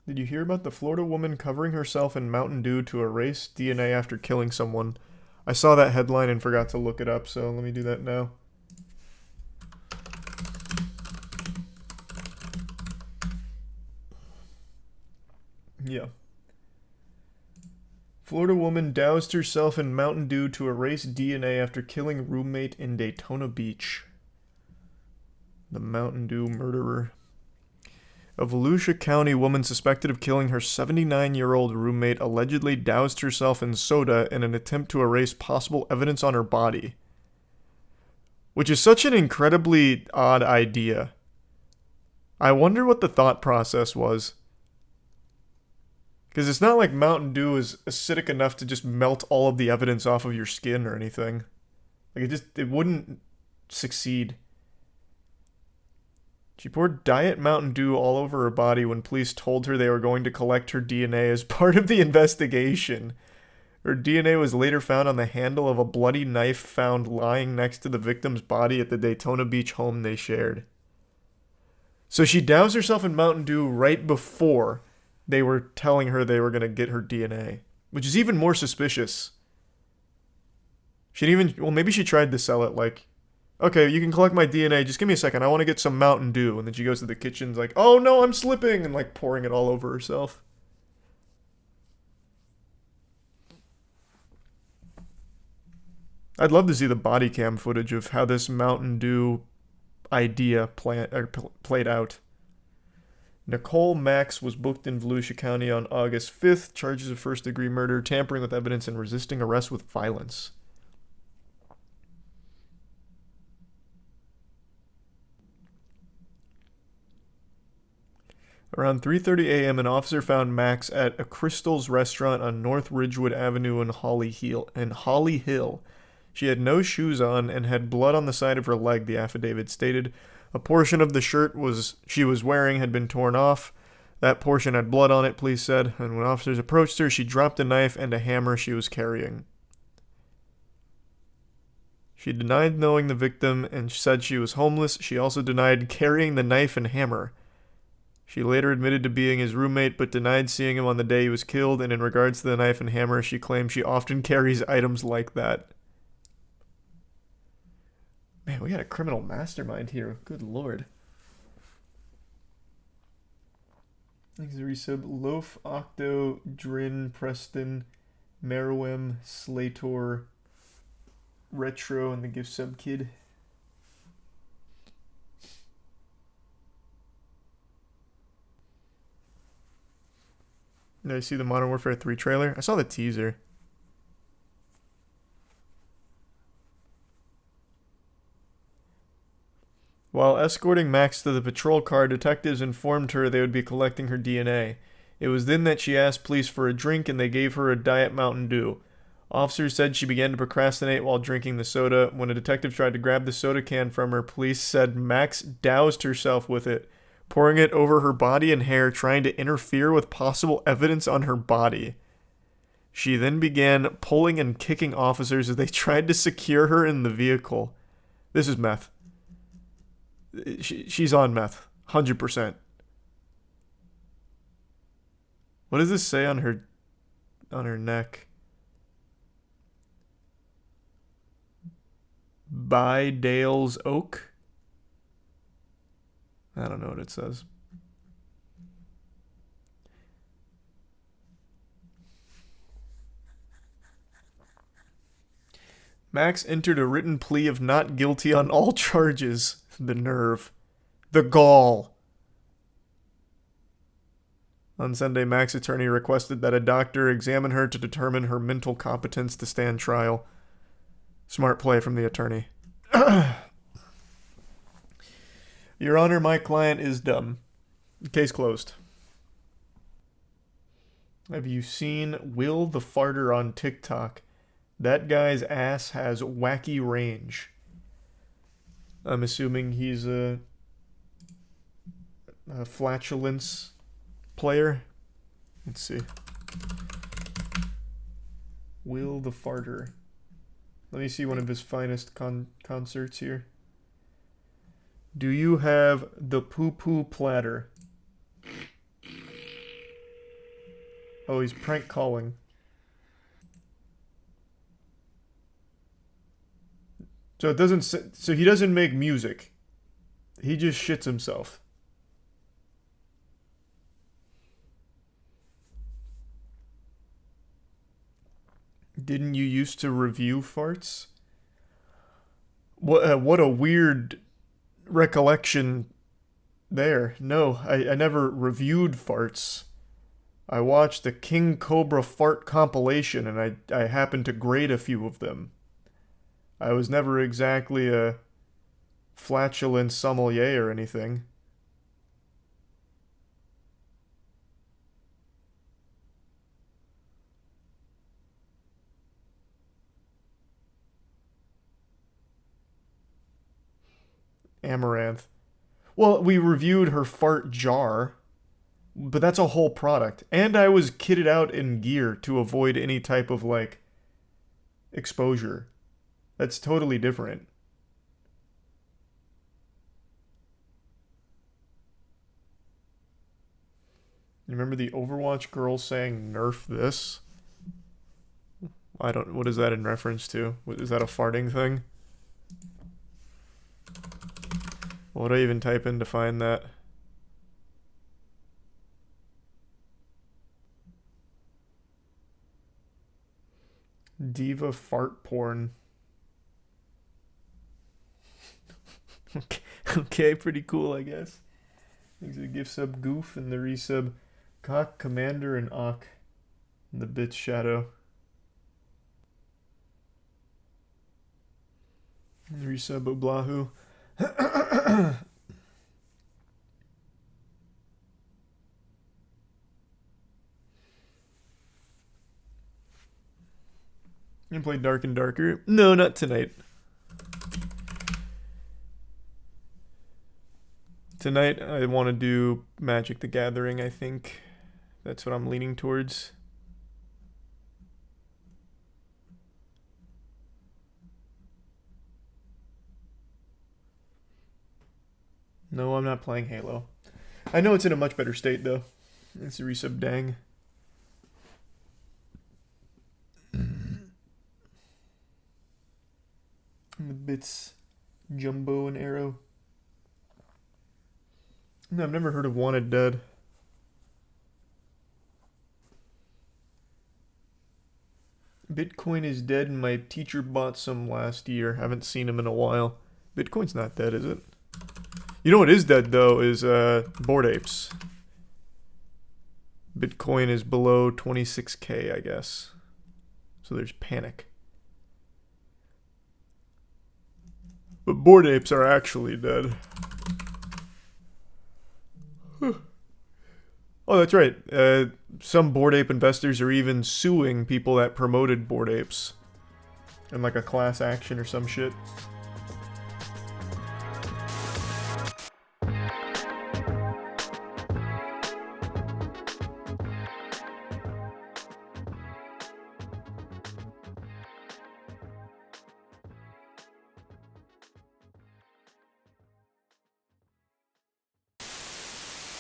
Did you hear about the Florida woman covering herself in Mountain Dew to erase DNA after killing someone? I saw that headline and forgot to look it up, so let me do that now. Yeah. Florida woman doused herself in Mountain Dew to erase DNA after killing roommate in Daytona Beach. The Mountain Dew murderer. A Volusia County woman suspected of killing her 79-year-old roommate allegedly doused herself in soda in an attempt to erase possible evidence on her body. Which is such an incredibly odd idea. I wonder what the thought process was. Because it's not like Mountain Dew is acidic enough to just melt all of the evidence off of your skin or anything. Like, it wouldn't succeed. She poured Diet Mountain Dew all over her body when police told her they were going to collect her DNA as part of the investigation. Her DNA was later found on the handle of a bloody knife found lying next to the victim's body at the Daytona Beach home they shared. So she doused herself in Mountain Dew right before they were telling her they were going to get her DNA, which is even more suspicious. Maybe she tried to sell it like, okay, you can collect my DNA, just give me a second, I want to get some Mountain Dew. And then she goes to the kitchen, like, oh no, I'm slipping, and like pouring it all over herself. I'd love to see the body cam footage of how this Mountain Dew idea played out. Nicole Max was booked in Volusia County on August 5th, charges of first-degree murder, tampering with evidence, and resisting arrest with violence. Around 3:30 a.m., an officer found Max at a Crystal's restaurant on North Ridgewood Avenue in Holly Hill. She had no shoes on and had blood on the side of her leg, the affidavit stated. A portion of the shirt she was wearing had been torn off. That portion had blood on it, police said, and when officers approached her, she dropped a knife and a hammer she was carrying. She denied knowing the victim and said she was homeless. She also denied carrying the knife and hammer. She later admitted to being his roommate, but denied seeing him on the day he was killed, and in regards to the knife and hammer, she claimed she often carries items like that. Man, we got a criminal mastermind here. Good lord. Thanks to resub. Loaf, Octo, Drin, Preston, Merowim, Slator, Retro, and the gift sub kid. Did I see the Modern Warfare 3 trailer? I saw the teaser. While escorting Max to the patrol car, detectives informed her they would be collecting her DNA. It was then that she asked police for a drink and they gave her a Diet Mountain Dew. Officers said she began to procrastinate while drinking the soda. When a detective tried to grab the soda can from her, police said Max doused herself with it, pouring it over her body and hair, trying to interfere with possible evidence on her body. She then began pulling and kicking officers as they tried to secure her in the vehicle. This is meth. She's on meth. 100%. What does this say on her neck? By Dale's Oak? I don't know what it says. Max entered a written plea of not guilty on all charges. The nerve. The gall. On Sunday, Max's attorney requested that a doctor examine her to determine her mental competence to stand trial. Smart play from the attorney. Your Honor, my client is dumb. Case closed. Have you seen Will the Farter on TikTok? That guy's ass has wacky range. I'm assuming he's a flatulence player. Let's see. Will the Farter. Let me see one of his finest concerts here. Do you have the poo-poo platter? Oh, he's prank calling. So it doesn't. So he doesn't make music. He just shits himself. Didn't you used to review farts? What a weird recollection there. No, I never reviewed farts. I watched the King Cobra fart compilation and I happened to grade a few of them. I was never exactly a flatulent sommelier or anything. Amaranth. Well, we reviewed her fart jar, but that's a whole product. And I was kitted out in gear to avoid any type of, like, exposure. That's totally different. You remember the Overwatch girl saying, "Nerf this"? I don't. What is that in reference to? Is that a farting thing? What do I even type in to find that? Diva fart porn. Okay, pretty cool, I guess. Thanks for the gift sub Goof and the resub Cock, Commander, and Ock. And the bit Shadow. And the resub Oblahu. You gonna play Dark and Darker? No, not tonight. Tonight I want to do Magic the Gathering, I think. That's what I'm leaning towards. No, I'm not playing Halo. I know it's in a much better state, though. It's a resub dang. And the bits Jumbo and Arrow. No, I've never heard of Wanted Dead. Bitcoin is dead and my teacher bought some last year. Haven't seen him in a while. Bitcoin's not dead, is it? You know what is dead, though, is Bored Apes. Bitcoin is below 26K, I guess. So there's panic. But Bored Apes are actually dead. Oh, that's right. Some Bored Ape investors are even suing people that promoted Bored Apes. In like a class action or some shit.